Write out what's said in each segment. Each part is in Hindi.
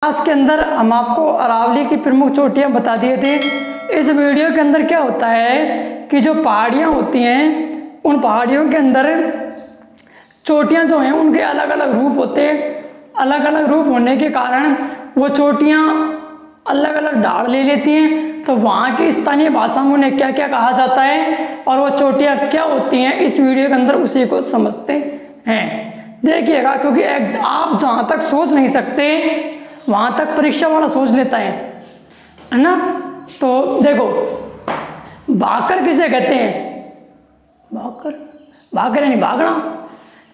क्लास के अंदर हम आपको अरावली की प्रमुख चोटियां बता दिए थे। इस वीडियो के अंदर क्या होता है कि जो पहाड़ियां होती हैं उन पहाड़ियों के अंदर चोटियां जो हैं उनके अलग अलग रूप होते हैं। अलग अलग रूप होने के कारण वो चोटियां अलग अलग ढाल ले लेती हैं। तो वहाँ की स्थानीय भाषा में उन्हें क्या क्या कहा जाता है और वो चोटियां क्या होती हैं, इस वीडियो के अंदर उसी को समझते हैं। देखिएगा, क्योंकि आप जहाँ तक सोच नहीं सकते वहां तक परीक्षा वाला सोच लेता है ना। तो देखो, भाकर किसे कहते हैं? भाकर, भाकर यानी भागना।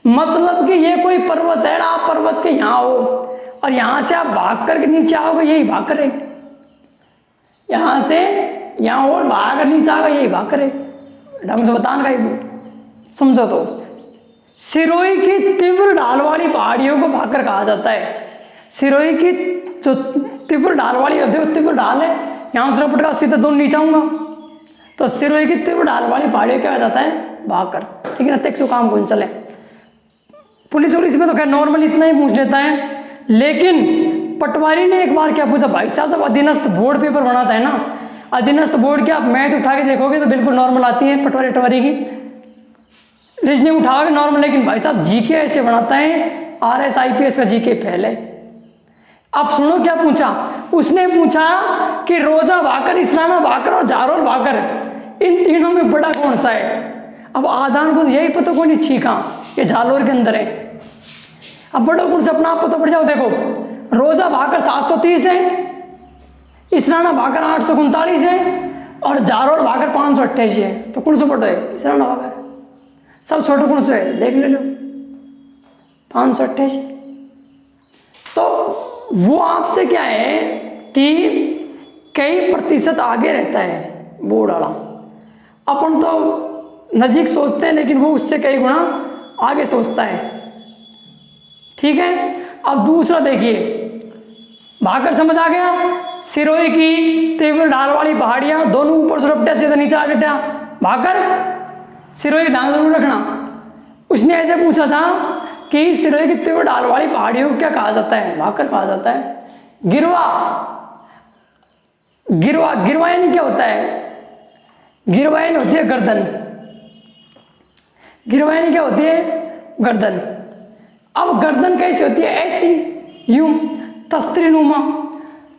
मतलब कि ये कोई पर्वत है, आप पर्वत के यहाँ हो और यहाँ से आप भाग कर के नीचे आओगे, यही भाकर है। यहाँ से यहाँ और भाग कर नीचे आओगे, यही भाकर है। ढंग से बताना का समझो। तो सिरोही की तीव्र ढाल वाली पहाड़ियों को भाकर कहा जाता है। सिरोही की जो तीव्र ढाल वाली होती है, तीव्र ढाल है, यहाँ से रपट का सीधा दोनों नीचे आऊंगा, तो सिरोही की तीव्र ढाल वाली पहाड़ियों क्या जाता है? भाकर। लेकिन अत्यक्ष काम कौन चले, पुलिस में तो खैर नॉर्मल इतना ही पूछ लेता है। लेकिन पटवारी ने एक बार क्या पूछा, भाई साहब जब अधीनस्थ बोर्ड पेपर बनाता है ना, अधीनस्थ बोर्ड की आप मैथ उठा के देखोगे तो बिल्कुल नॉर्मल आती है पटवारी की, रीजनिंग उठाओगे नॉर्मल। लेकिन भाई साहब जीके ऐसे बनाता है, RS IPS का जीके फेल है। अब सुनो क्या पूछा उसने, पूछा कि रोजा भाकर, इसराना भाकर और जारोर भाकर, इन तीनों में बड़ा कौन सा है? अब आदान को यही पता कौन नहीं छीका, ये जालोर के अंदर है। अब बड़ो कौन से अपना आप पता पड़ जाओ। देखो, रोजा भाकर 730 है, इसराना भाकर 839 है और जारोर भाकर 528 है। तो कौन सा बड़ा है? इसराना भाकर। सब छोटे कौन से है देख ले लो, 528। तो वो आपसे क्या है कि कई प्रतिशत आगे रहता है बोर्ड वाला। अपन तो नजीक सोचते हैं लेकिन वो उससे कई गुना आगे सोचता है। ठीक है, अब दूसरा देखिए, भाकर समझ आ गया। सिरोही की तीव्र ढाल वाली पहाड़ियां दोनों ऊपर से रपटे सीधा नीचे आ गया। भाकर सिरोही ध्यान जरूर रखना। उसने ऐसे पूछा था कि सिरोही की तीव्र ढाल वाली पहाड़ियों को क्या कहा जाता है? भाकर कहा जाता है। गिरवा, गिरवा, गिरवा यानी क्या होता है? गिरवा यानी होती है गर्दन। गिरवा यानी क्या होती है? गर्दन। अब गर्दन कैसी होती है? ऐसी, यूं, तस्त्रीनुमा।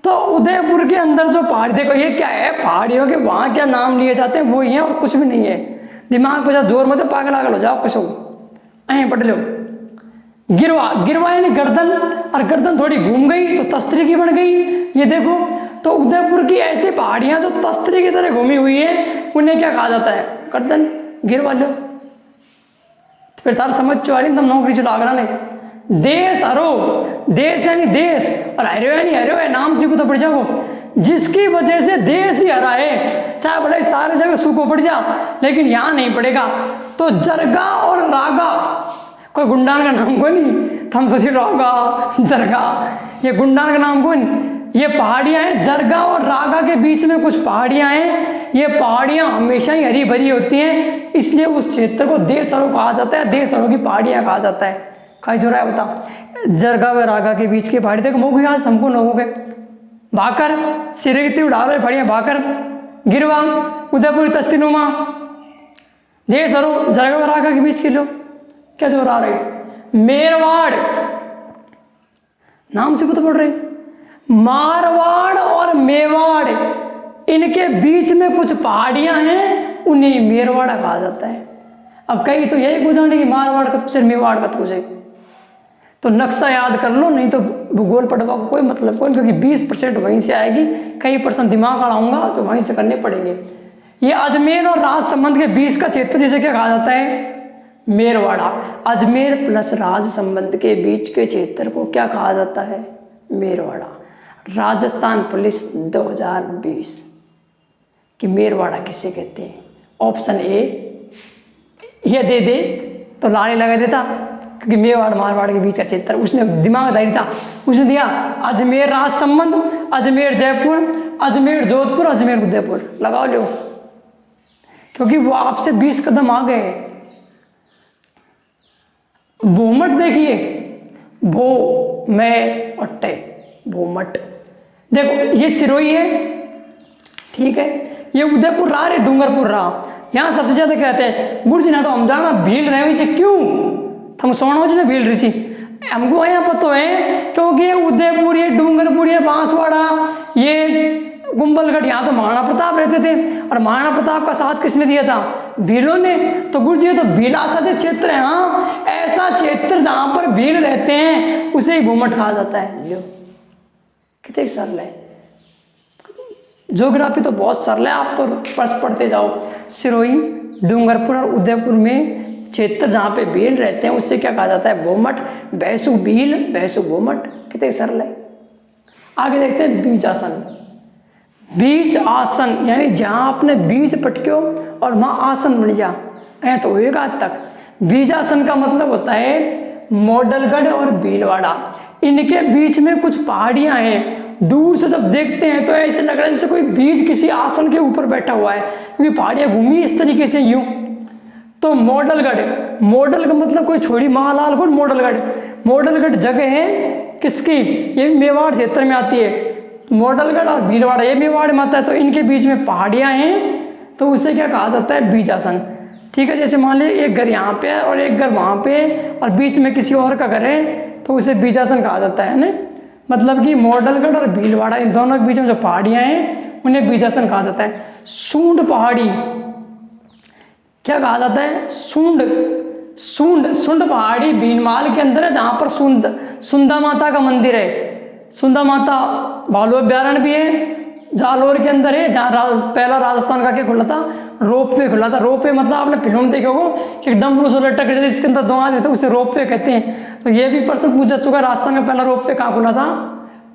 तो उदयपुर के अंदर जो पहाड़ी, देखो ये क्या है, पहाड़ियों के वहां क्या नाम लिए जाते हैं वो ही है और कुछ भी नहीं है। दिमाग पे जोर मत, पागल आगल हो जाओ कुछ अं पढ़ लो। गिरवा, गिरवा यानी गर्दन, और गर्दन थोड़ी घूम गई तो तस्त्री की बन गई। ये देखो, तो उदयपुर की ऐसी पहाड़ियां जो तस्त्री की तरह घूमी हुई है उन्हें क्या कहा जाता है? गर्दन। गिरवा लो, फिर तार समझ चो आ रही, तुम नौकरी चलो आगरा नहीं। देश हरो, देश यानी देश, और हरो यानी हरो है, नाम से तो पड़ जाओ। जिसकी वजह से देश ही हरा है, चाहे भले सारे जगह सूखो पड़ जा, लेकिन यहाँ नहीं पड़ेगा। तो जरगा और रागा, कोई गुंडान का नाम को नहीं, हम सोचिए रागा जरगा, ये गुंडान का नाम कौन? ये पहाड़ियां हैं, जरगा और रागा के बीच में कुछ पहाड़ियां हैं। ये पहाड़ियां हमेशा ही हरी भरी होती हैं, इसलिए उस क्षेत्र को देशहरो कहा जाता है, देशहरो की पहाड़ियां कहा जाता है। खाई जो रहा है बता, जरगा व रागा के बीच की पहाड़ी, देखो मोगू याद हमको न हो गए। भाकर, सिरे की उड़ा रहे पहाड़ियां भाकर। गिरवा, उदयपुर तस्तीनुमा। देशहरो, जरगा व रागा के बीच की लो, क्या जोर आ रहे? मेरवाड़, नाम से पता पड़ रहे। मारवाड़ और मेवाड़, इनके बीच में कुछ पहाड़ियां हैं, उन्हें मेरवाड़ा कहा जाता है। अब कई तो यही पूछने कि मारवाड़ का तुझे मेवाड़ का तुझे, तो नक्शा याद कर लो, नहीं तो भूगोल पढ़वा को कोई मतलब कौन, क्योंकि 20% वहीं से आएगी, कई % दिमाग अड़ाऊंगा तो वहीं से करने पड़ेंगे। ये अजमेर और राज संबंध के 20 का क्षेत्र जिसे क्या कहा जाता है? मेरवाड़ा। अजमेर प्लस राज संबंध के बीच के क्षेत्र को क्या कहा जाता है? मेरवाड़ा। राजस्थान पुलिस 2020 कि मेरवाड़ा किसे कहते हैं? ऑप्शन ए ये दे तो लाने लगा देता, क्योंकि मेवाड़ मारवाड़ के बीच का क्षेत्र, उसने दिमाग दायरी था, उसने दिया अजमेर राज संबंध, अजमेर जयपुर, अजमेर जोधपुर, अजमेर उदयपुर, लगाओ लो, क्योंकि वो आपसे 20 कदम आ गए। भूमट देखिए, भो, मैं और टे, भूमट। देखो ये सिरोही है, ठीक है, ये उदयपुर रहा रे डूंगरपुर रहा। यहाँ सबसे ज्यादा कहते हैं गुरु जी ना तो हम जाना भील रहे हुई क्यों हम सोना जी भील रही थी। हमको यहाँ पता है क्योंकि ये उदयपुर, ये डूंगरपुर, ये बांसवाड़ा, ये कुंभलगढ़, यहाँ तो महाराणा प्रताप रहते थे और महाराणा प्रताप का साथ किसने दिया था? भीलों ने। तो गुरु जी तो भीलासा जो क्षेत्र है, हाँ ऐसा क्षेत्र जहाँ पर भील रहते हैं उसे ही भूमट कहा जाता है। लो कितने सरल है, ज्योग्राफी तो बहुत सरल है, आप तो प्रश्न पढ़ते जाओ। सिरोही, डूंगरपुर और उदयपुर में क्षेत्र जहाँ पे भील रहते हैं उससे क्या कहा जाता है? भूमट। भैंसु भील, भैंसु भूमट, कितने सरल है। आगे देखते हैं बीज आसन। बीज आसन यानी जहाँ आपने बीज पटक्यो और वहाँ आसन बन जा, ऐ तो होएगा आज तक। बीज आसन का मतलब होता है मॉडलगढ़ और भीलवाड़ा, इनके बीच में कुछ पहाड़ियाँ हैं। दूर से जब देखते हैं तो ऐसे लग रहा है जैसे कोई बीज किसी आसन के ऊपर बैठा हुआ है, क्योंकि पहाड़ियाँ घूमी इस तरीके से यूं। तो मॉडलगढ़, मॉडल का मतलब कोई छोड़ी महालालगढ़, मॉडलगढ़, मॉडलगढ़ जगह है किसकी? ये मेवाड़ क्षेत्र में आती है। मॉडलगढ़ और भीलवाड़ा ये मेवाड़ में आता है, तो इनके बीच में पहाड़ियाँ हैं, तो उसे क्या कहा जाता है? बीजासन। ठीक है, जैसे मान लीजिए एक घर यहाँ पे है और एक घर वहाँ पे और बीच में किसी और का घर है, तो उसे बीजासन कहा जाता है ना। मतलब कि मॉडलगढ़ और भीलवाड़ा इन दोनों के बीच में जो पहाड़ियाँ हैं उन्हें बीजासन कहा जाता है। सूंड पहाड़ी क्या कहा जाता है? सूंड। सूंड, सूंड पहाड़ी भीनमाल के अंदर है जहाँ पर सुंदा माता का मंदिर है। सुंदा माता भालू अभ्यारण्य भी है, जालोर के अंदर है, जहाँ पहला राजस्थान का क्या खुला था? रोप वे खुला था। रोप वे मतलब आपने फिल्म देखे होगा कि डमरू से लटक रहे थे जिसके अंदर 2 आदमी थे, उसे रोप वे कहते हैं। तो ये भी प्रश्न पूछा चुका है, राजस्थान का पहला रोप वे कहाँ खुला था?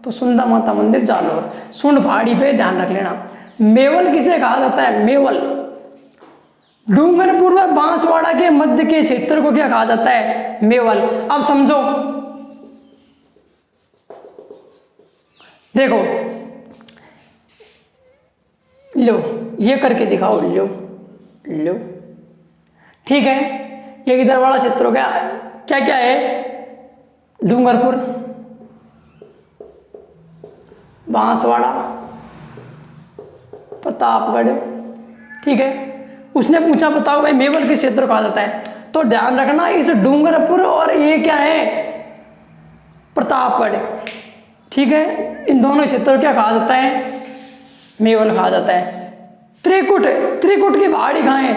तो सुंदा माता मंदिर जालोर। सूंड पहाड़ी पे ध्यान रख लेना। मेवल किसे कहा जाता है? मेवल। डूंगरपुर व बांसवाड़ा के मध्य के क्षेत्र को क्या कहा जाता है? मेवल। अब समझो, देखो लो ये करके दिखाओ, लो लो, ठीक है। ये इधर वाला क्षेत्र हो गया, क्या क्या है? डूंगरपुर, बांसवाड़ा, प्रतापगढ़, ठीक है। उसने पूछा बताओ भाई मेवल किस क्षेत्र कहा जाता है? तो ध्यान रखना इस डूंगरपुर और ये क्या है? प्रतापगढ़, ठीक है। इन दोनों क्षेत्रों क्या कहा जाता है? मेवल कहा जाता है। त्रिकुट, त्रिकुट की पहाड़ी कहाँ है?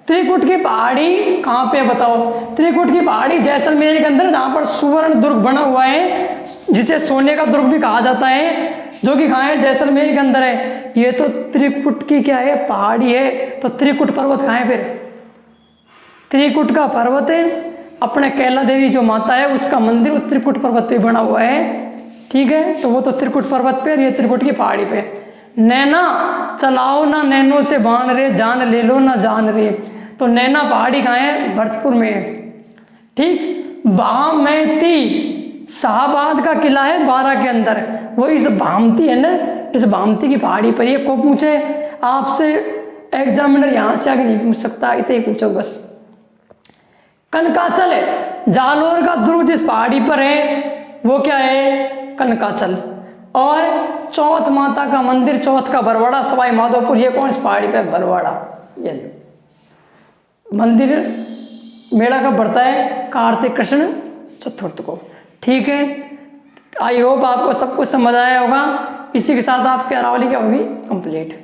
त्रिकुट की पहाड़ी कहाँ पे बताओ? त्रिकुट की पहाड़ी जैसलमेर के अंदर, जहाँ पर सुवर्ण दुर्ग बना हुआ है, जिसे सोने का दुर्ग भी कहा जाता है, जो कि कहाँ है? जैसलमेर के अंदर है। ये तो त्रिकुट की क्या है? पहाड़ी है। तो त्रिकुट पर्वत कहाँ है फिर? त्रिकुट का पर्वत है, अपने कैला देवी जो माता है उसका मंदिर उस त्रिकुट पर्वत पे बना हुआ है, ठीक है। तो वो तो त्रिकुट पर्वत पे और ये त्रिकुट की पहाड़ी पे। नैना चलाओ ना नैनो से बाण रे, जान ले लो ना जान रे। तो नैना पहाड़ी कहाँ है? भरतपुर में है, ठीक। भामती, शाहबाद का किला है 12 के अंदर, वो इस भामती है ना, इस भामती की पहाड़ी पर। ये को पूछे आपसे एग्जामिनर, यहाँ से आगे नहीं पूछ सकता, इतने ही पूछो बस। कनकाचल है, जालोर का दुर्ग जिस पहाड़ी पर है वो क्या है? कनकाचल। और चौथ माता का मंदिर, चौथ का बरवाड़ा, सवाई माधोपुर, ये कौन सी पहाड़ी पे? बरवाड़ा। ये मंदिर मेला कब बढ़ता है? कार्तिक कृष्ण चतुर्थ को, ठीक है। आई होप आपको सब कुछ समझ आया होगा। इसी के साथ आपकी अरावली क्या होगी? कंप्लीट।